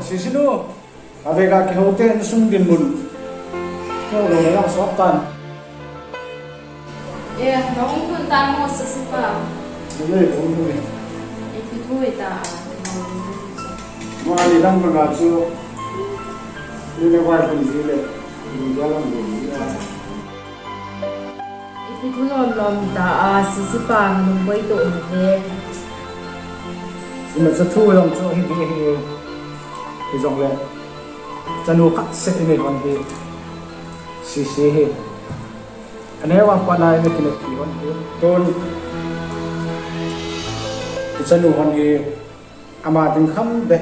sisino avega ke hotel sung din mun ko lo na so tan nong kun ta mo sa sipa le ko ni ipitui ta mo ali dang ga chu ni le wa kun ji le ni ga lam ni ipitulon lom ta sa sipa nong boi to ne mà sẽ thu lòng cho hi dòng lên cho nó khắc sẽ này còn hi xì hi anh em quan lại với cái này thì còn hi tôn cho nó còn hi ama tiếng khăm bẹ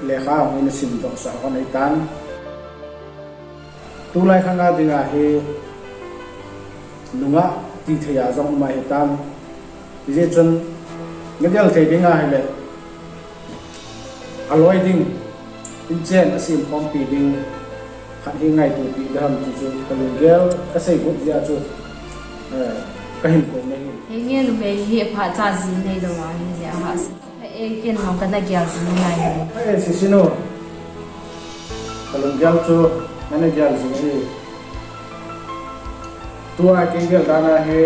lệ khá mình xin đọc sợ con ấy tan tu lại khang tiếng à hi đúng á thì thầy à dòng mà hi tan thì dễ chân cái điều thầy tiếng à hay lệ aloi ding in chen asim pom pi ding khan hi ngai tu pi dam chu kalung gel ka sei gut ja chu ka hin ko nei he nge lu be hi pha cha ji nei do wa ni ya ha e ken no ka na gya ji ngai ai si sino kalung gel chu na gel ji ni tu a ke gel dana he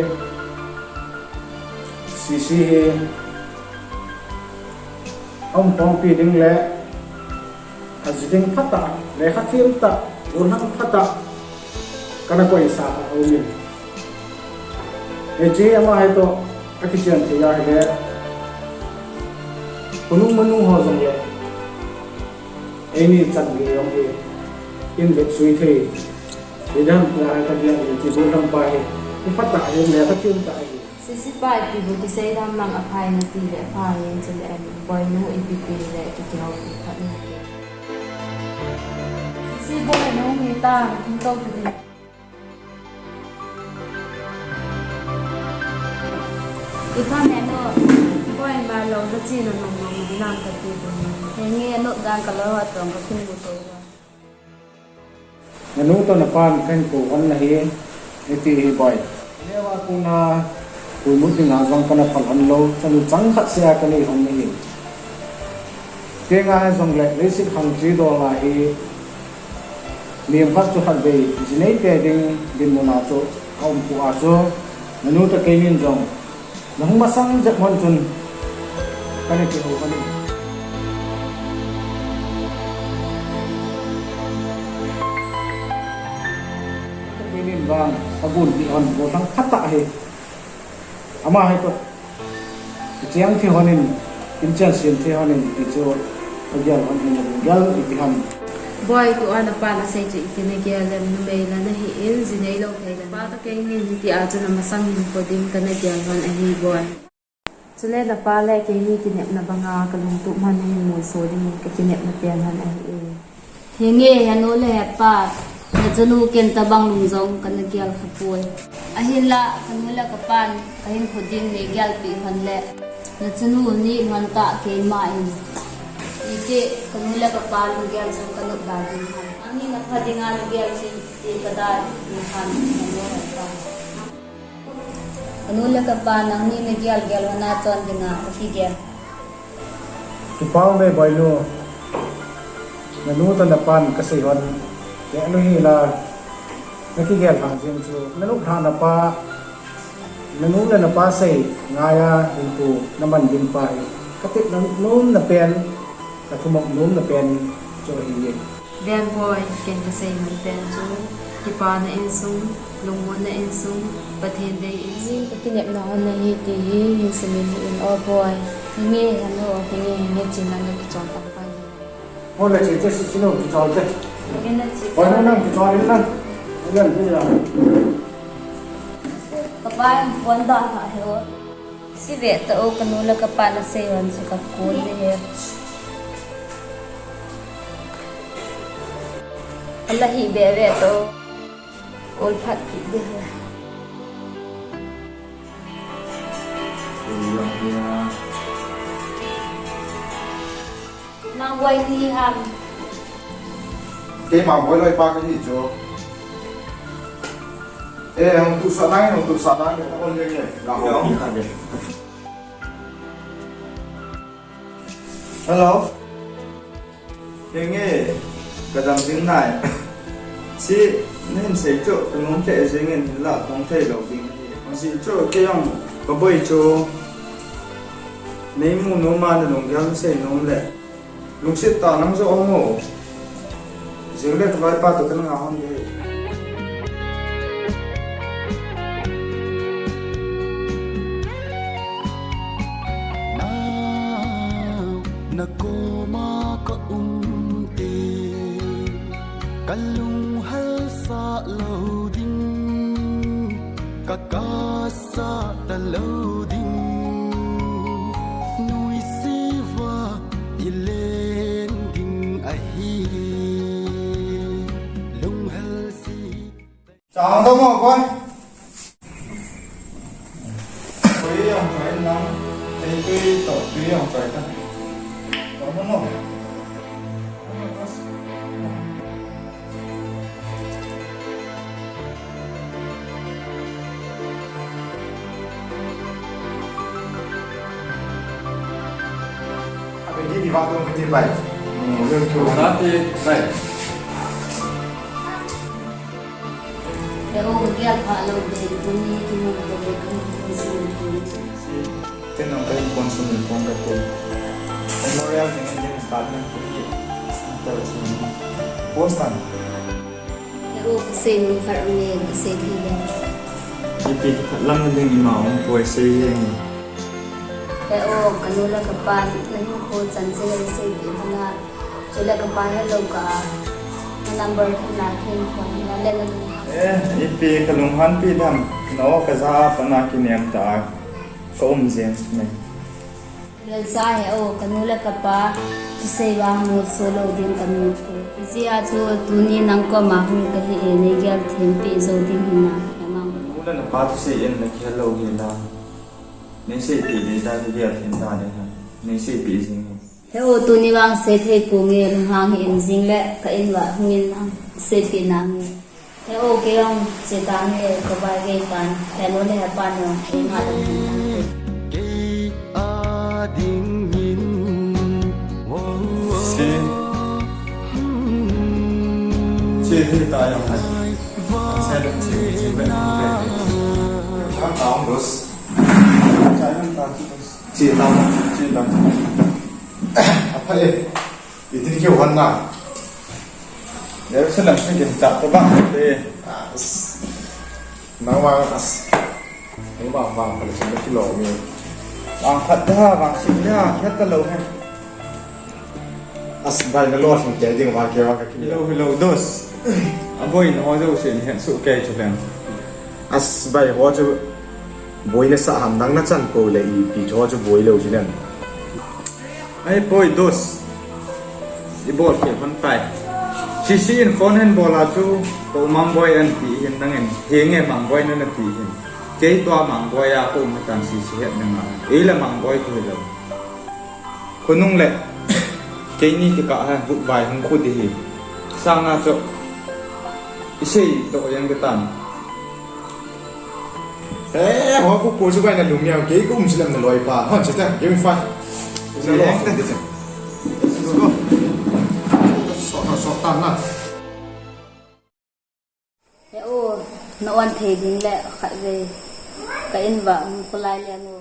si he ông phong pi ding le aziding phata le khathim ta unhang phata kana koi sa omi e je ama hai to akichen the ya he kunung manu ho jong le eni chan ge yong ge in le sui the idam la ka dia ji bo lam pa he phata he le khathim ta Sisipai pibu ki say ram lang apai na ti le apai yan sa le boy no ipipi le kikiraw ki kat na sisi boy no ngita hintaw ki din ika neno boy ba lo sa chino nong nong dinang ka ti do hengi ano dan ka lo at rong ka pingu to nanu to na pan kan ko on na hi eti hi boy lewa kuna kui mu ting a zong kana phal an lo chanu chang khat sia ka nei hong nei ke nga zong le le sit khang chi do la hi niam khat chu khat be jinei te ding din mo na chu aum pu a chu nanu ta ke min zong nang masang ja mon chun kana ki ho ka ni ke min bang abun bi on bo thang khata he ama hai to chiang thi honin inchal sim thi honin ti chu agyal hon hin gal itiham boy to ana pa na say chi itine gya lam nu me la na hi in zinei lo thai la ba ta kai ni ti a chu na masang hin ko ding kana gya hon a hi boy chule na pa le ke ni ki nep na banga ka lung tu man ni mo so ding ka ki nep na pian han a hi henge hano le pa na chanu ken tabang lung zong kana gyal khapoi ahila kanula kapan kahin khuding le gyal pi han le na chanu ni ngan ta ke ma in ite kanula kapan gyal sang kanu ba din han ani na phadinga gyal si ti kada ni han no pa kanula kapan ang ni ne gyal gyal na chon dinga ki gyal ki pau me boy no nanu ta na pan ka sei hon ke anu hi la naki gel phang jing chu nanu kha na pa nanu le na pa sei ngaya hin tu naman din pa ka ti num na pen ka thumok num na pen cho hi ye ben boy ken ka say man pen chu ki pa na in sung lung mo na in sung pathen dei in sing ka ki nep na na hi ti hi yin semin in oh boy nge hano nge chin na ki chon pa pa ho le che che si no ki chol te ken na chi boy no nang ki chol in nang yan ni la kapan pon da ha ho si ve ta o kanula kapan na se wan sa ka kul le he Allah hi be ve to ol phat ki de na quay đi ham cái mà mỗi loại ba cái gì chứ ê không tụ sợ này người ta còn như vậy là không hello Henge kadam ding nai si nên sei cho nong te zingen la kong thei lo ding si cho ke yang ka boi cho nei mu no ma na nong yang sei nong le lungset ta nang zo ngo zing le ka vai pa to kan nga hon de Nakoma ka umte kalung hal sa loading kakasa ta loading nui siva ilen ding ahi lung hal si chào đâu mà con quý ông phải nắng thì quý tổ quý ông phải ta có muốn không Cái gì vào tôi cái vậy lương chủ đó thì vậy Để ô kia phá lâu để tôi đi thì mình có thể không xin tên ông cái con số mình con cái tôi memorial dengan jenis partner pergi atau sini postan Để ô xin phải nghe xin thì jadi lang dengan imau buat saya Để ô kanula kapan nang ko chan se xin thì hana chula kapan hello ka number na khin phone na lên ipi kalunghan pi dam no kaza pana kiniam ta ko umzen mai lên sa he ô kanula kapa se wa mo solo din kanu ko isia chu tuni nang ko ma hu ka hi ne gyal them pi zo din hina amang ulan pa tu se en la hello hila nei se pi de da di dia thin da de nei se pi sing he ô tuni wang se the pu nge hang hi in jing le ka in wa hungin ang se pi na nge he ô ke ong se ta nge ko ba ge pan he no le pa no e ma dang Kay ading yin si si thì ta yang hai saya dah si ben Chắc tao bus saya kan tak si tahu si tahu apa ya itu dia warna ya senang sih tak tu bang deh nawang as ini bang kalau sudah kilo ni bang dah bang sih dah kita lalu kan as baik ngelor sih jadi nggak kira kira hello hello dos aboy no jo se ni su ke chu len as baik hoa cho boi na sa ham dang na chan ko le i pi cho cho boi lo chi len ai boy dos i bol ke pan pai si in phone hen bola chu ko mang boy an ti hin nang en henge mang boy na ti hin ke to mang boy ya ko ma tan si het na ma e la mang boy ko lo kunung le ke ni ti ka ha bu bai hung khu di hi sang na cho isei to yang ke tan hoa cô chú bay là lùng nhau kế cũng chỉ làm là loài bà hơn chỉ thế give me five Gì lo anh? sọ tan nè he ô no an the ding le kha ve ka in wa ko lai le ngo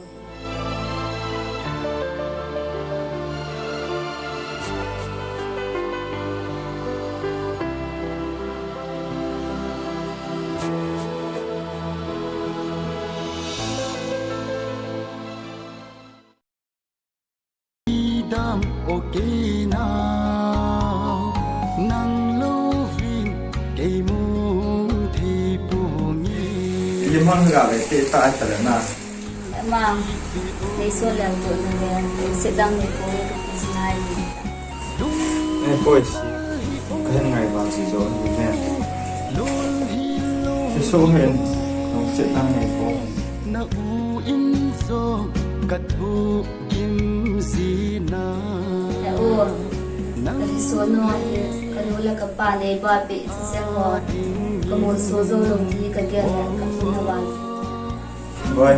dam okay now nang loving kay mong thi pungi Limon ga le te ta ta na mang nei so le ko ne se dang ne ko sinai e boy si kan ngai ba si zo ni ne si so hen no se tang ngai ko na u in so kat hu kim sina he ô ka so no kanula ka pa ne ba pe se mo ko mo so zo lo ni ka ge ka pu na wa boy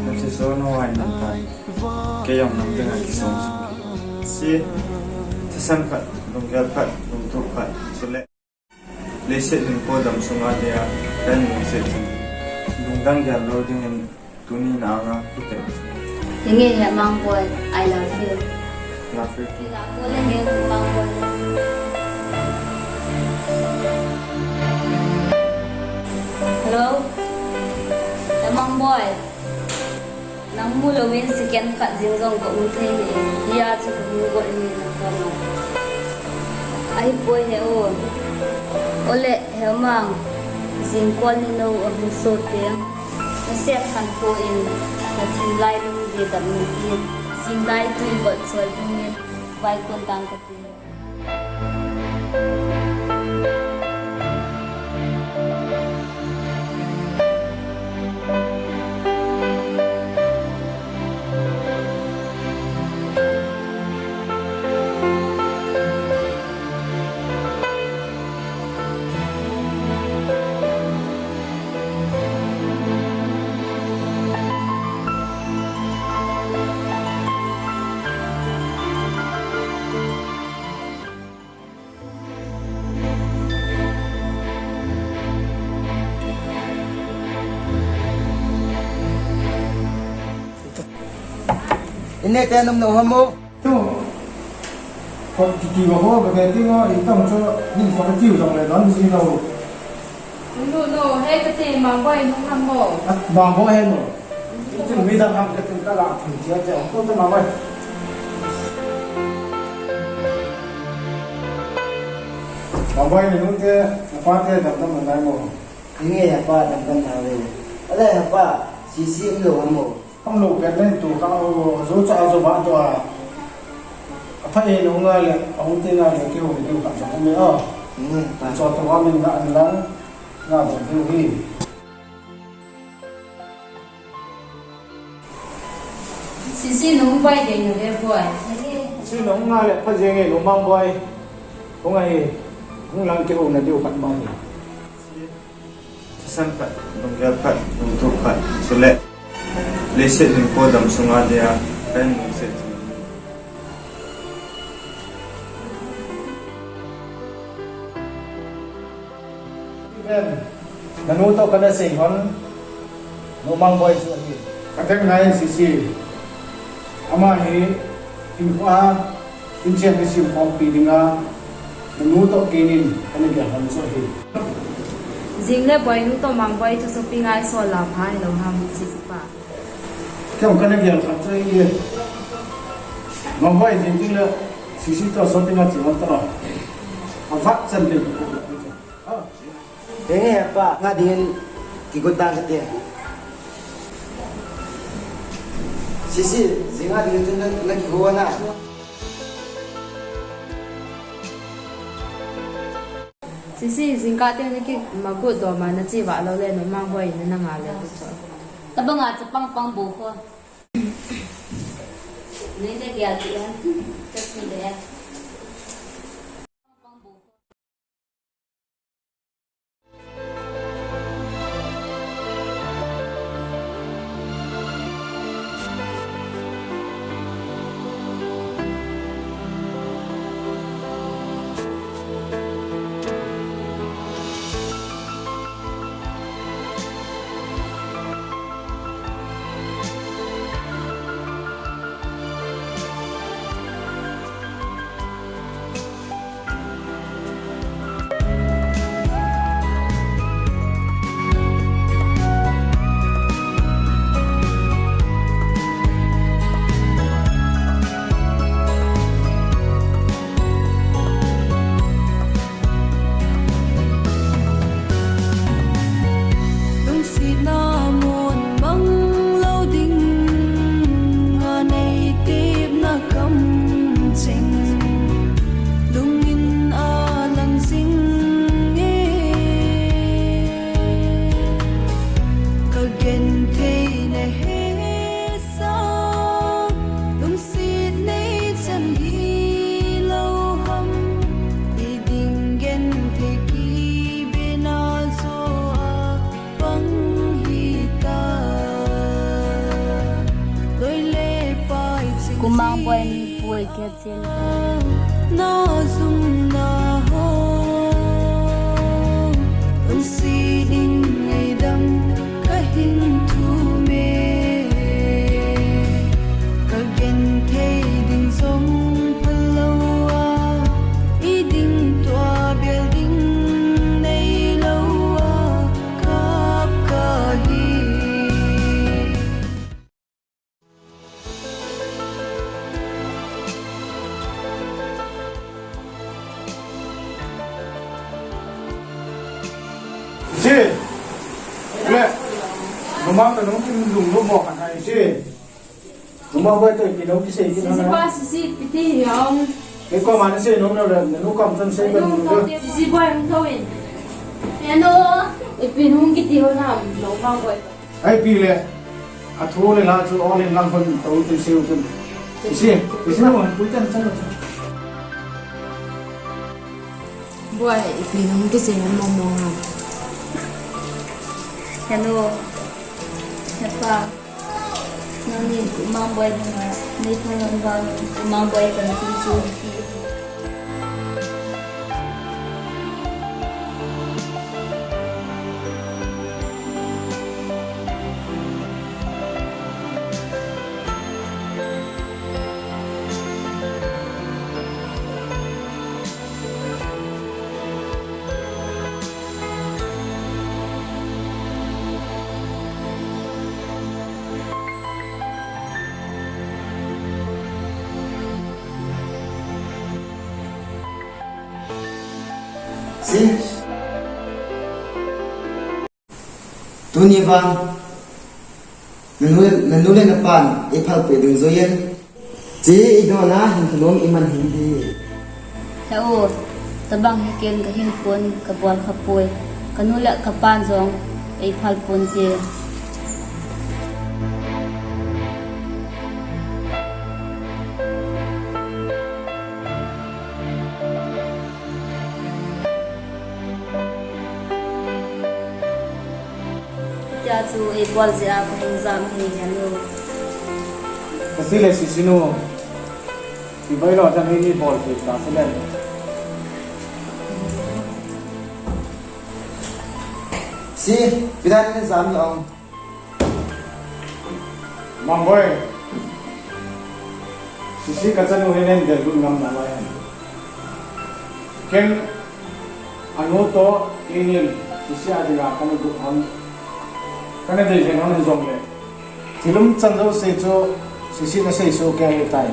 no si so no ai na ta ke yong nam te ngai so si san phat lungkel phat lungtu phat chule leset ning ko dam sunga dia kan lungset lungdang gal lo ding en tuni na nga kite Hingi he mang boy, I love you. la fe Tila ko le he mang boy. Hello? Mang boy. Nang mu lo min second cut jing jong ko u the ni. Ya chu ko mu ko ni na ko no. Ai boy he o. Ole he mang jing kon ni no o bu so te. Na set kan ko in na tin lai lu de tam ni in. Sin dai tu i bot so ni vai kon tang ka tin. Ini kaya nom no hamo. tu còn kỳ vào hoa về cái tiếng nó trong cho nhìn có cái chiều trong này nó gì đâu No, hey, cái gì mà quay không ham mộ. bằng hoa hen rồi chứ bây giờ làm cái chúng ta làm thử chia cho không có mà vậy bằng quay này lúc kia qua kia tập tâm mình đây mồ Ini apa tentang nawe. Ada apa sisi lo hamo. không lục cái lên tụ cao rú cho bạn cho phải nó nghe là ông tên là kêu cảm giác không nhớ Ini apa. cho tụi mình đã lắng là một kêu gì Sisi nung quay để nhiều cái buổi. chứ nó nghe là phải gì nghe nó mang quay cũng ngày cũng làm kêu là điều phận bao nhiêu san phat lungkel phat lungtu phat chule leset ning ko dam sunga dia kan lungset nên là nuôi tao cái này sinh con nó mang quay chuyện gì cái thằng này xì ama hi in qua in chen cái siêu phong pi dinga nó nuôi tao cái nín cái này cái hắn sao hi Jing le boy nu to mang boy to shopping ai so la phai lo ham si pa. cái ông cái này cái hắn sao hi mang quay gì chứ là xì tao shopping ở chỉ một tao à vắt chân đi Ini apa ngadiin kigutang kete. Sisi singa din tu na kiguwa na. Sisi jing ka te ki ma ko do ma na chi wa lo le no mang boy na nga le to so. Tabang nga sa pang bo ko. Nene gyal ti an. Just ni de. Kumang boy ni boy ke chen. na zum na ho un si ding ngày đâm ka hin thu me ka gen thei ding som palowa i ding tua building nei lowa kap ka hi chị lệ nó mang cái nó dùng nó bỏ hẳn này chị nó mang với tôi thì nó cái gì Sisi boy sisi piti hiong. cái con mà nó xe nó đâu là nó cầm thân xe gần nữa Sisi boy không thôi. Ano? Ipin hong kiti ho na no mang boy. ai pi lệ à thua lên là chú on lên làm phần tàu từ siêu chân chị nó mà cuối chân chân Boy ipin hong kiti mong mong ha. Hello. Hepa. Nani kumang boy na may tanong ba kumang boy sa susunod. Si Tuni Van Nanule na pan ipal pe dung zoyen Ji idona hin thulom iman hindi Heo tabang hikin ka hinpon ka buwan kapoy kanula ka panzong ay palpon ti cha chu ay bol zia ka hingzam hi hanu cái gì là xí nó thì bây giờ cho nên đi bỏ thì cả sẽ lên Si Pidan ni zam yong mang boy xí cái chân nó lên để luôn ngắm lại ken ano to inin xí ai ra cái nó cũng ăn cái này thì nó nên dùng lên thì lúc chân đâu sẽ cho xí nó sẽ số cái tay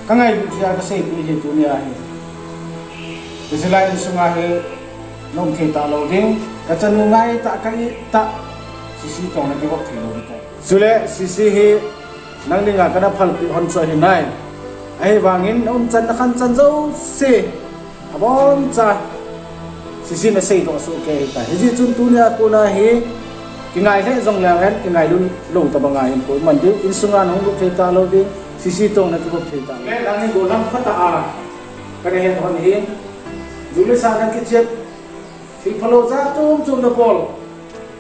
cái ngày bây giờ cái sẽ bị hiện tượng này thì sẽ lại số ngày nông thị ta lâu đi cái chân nó ngay ta cái ta xí trong này cái góc thì lâu đi dù lẽ xí hi năng đi ngã cái nó phật bị hòn sỏi hiện nay ai vangin ông chân nó khăn chân dâu xí abon cha xí nó sẽ to số cái tay cái gì chun tu nha cô na hi cái ngày thế dòng làng hết cái ngày luôn lủng tập bằng ngày hiện của mình chứ in sung an không có thể ta lâu đi xí trong này có thể ta cái đang đi đồ năm phát ta cái này hiện hòn hiên dù lấy sang cái chết thì follow ra chung được ball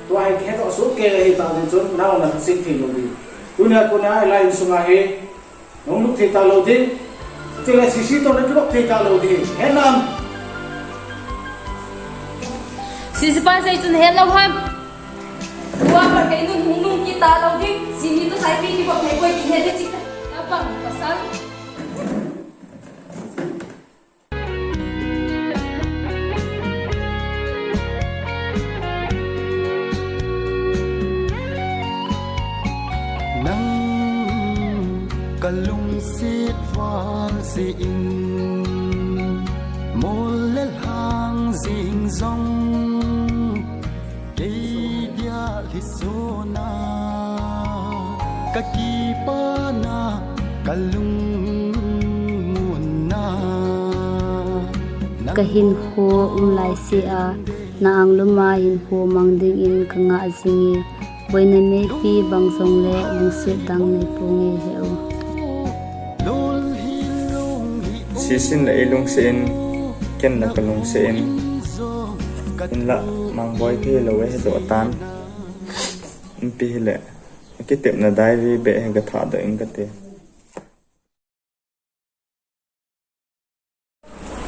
tôi hay cái đó số kê thì tạo nên chốn nào là sinh thì lâu đi tôi nói cô nói lại sung an hi không lúc thể ta lâu đi thì là xí trong này có thể ta lâu đi hết năm Sisi pa sa ito na hello ham. Dua par kay nun hunung kita law din. Sini to sai pi ki bok may boy kinede chika. Kapang pasal. nang kalungsit van si in molel hang zing zong kay dia lisona kakipana kalung muna kahin ho lai si a na ang luma hin ho mangding in kanga asingi boina me pi bangsong le lungset dang neipong'e heo sisin la ilung sen ken na kalung sen in la mang boy phi lo we do tan in pi le cái tiệm là dai vi be ga tha da in ka te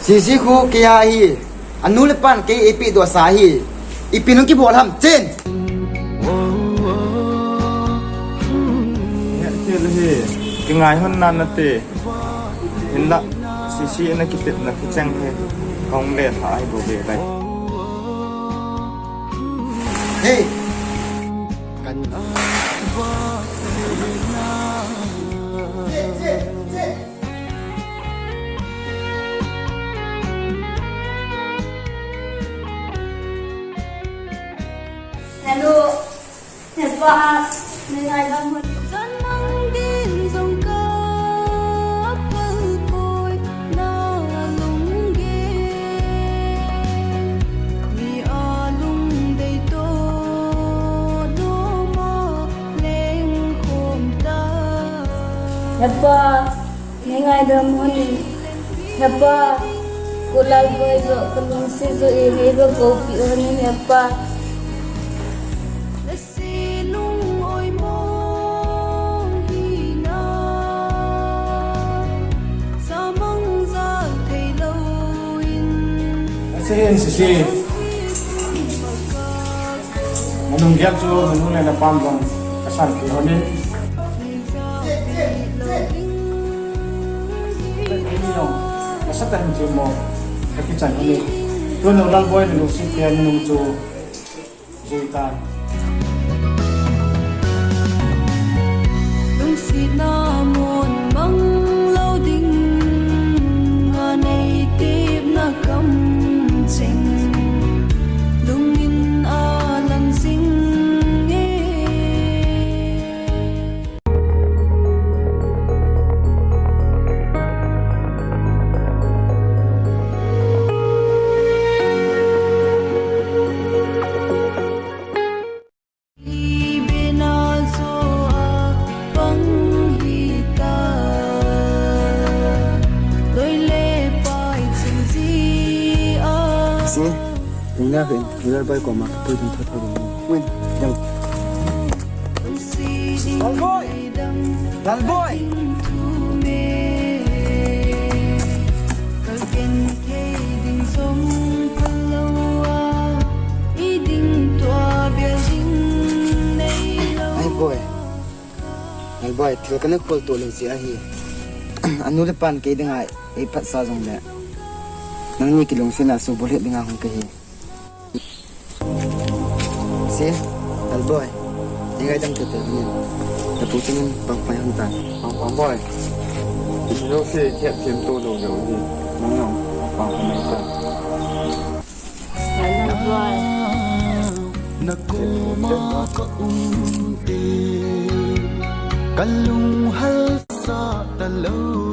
si khu kia hi anu le pan ke epi do sa hi ipinung ki bol ham chenเนี่ยเที่ยวเลยกิงไงฮอนนันนะเตเห็นละซีนะกิเต็นะกิแจ้งเทกองเล่ถ่ายดูเบไป hey hello hẹp ba nên ngày đang một Gian mang đến dòng ca phơi phôi na lung ghê vì lung đầy tô đô mơ lên khom ta hẹp ba nên ngày đang một hẹp ba cô lại với vợ con lung sẽ rồi em với cô bị hơn hẹp ba si lung ôi mong hi na sa mong ra thầy lâu in Sen si manung gyal chu manung le na pam bang kasan pi honin ni no kasatan chu mo ka chan ni tu no lal boy no si pian nung chu zuitan Lungset na muôn băng lâu đình ngà này tiếp na cầm trình lung in lần sinh si chúng ta phải chúng ta bay qua mặt tôi chúng ta thôi quên đâu Lal boy Lal boy thiếu cái nước khô tổ lên xe hi anu le pan ke dengai e phat sa jong le nang ni kilong sina su bol he denga hong ke hi si Lal boy dengai dang te te ni ta pu chen bang pai hon ta Bang boy nó sẽ thiện thêm tô đồ dầu gì nó nhỏ bằng cái này cả hẹp ba na kuma ka umti kalung hal sa talo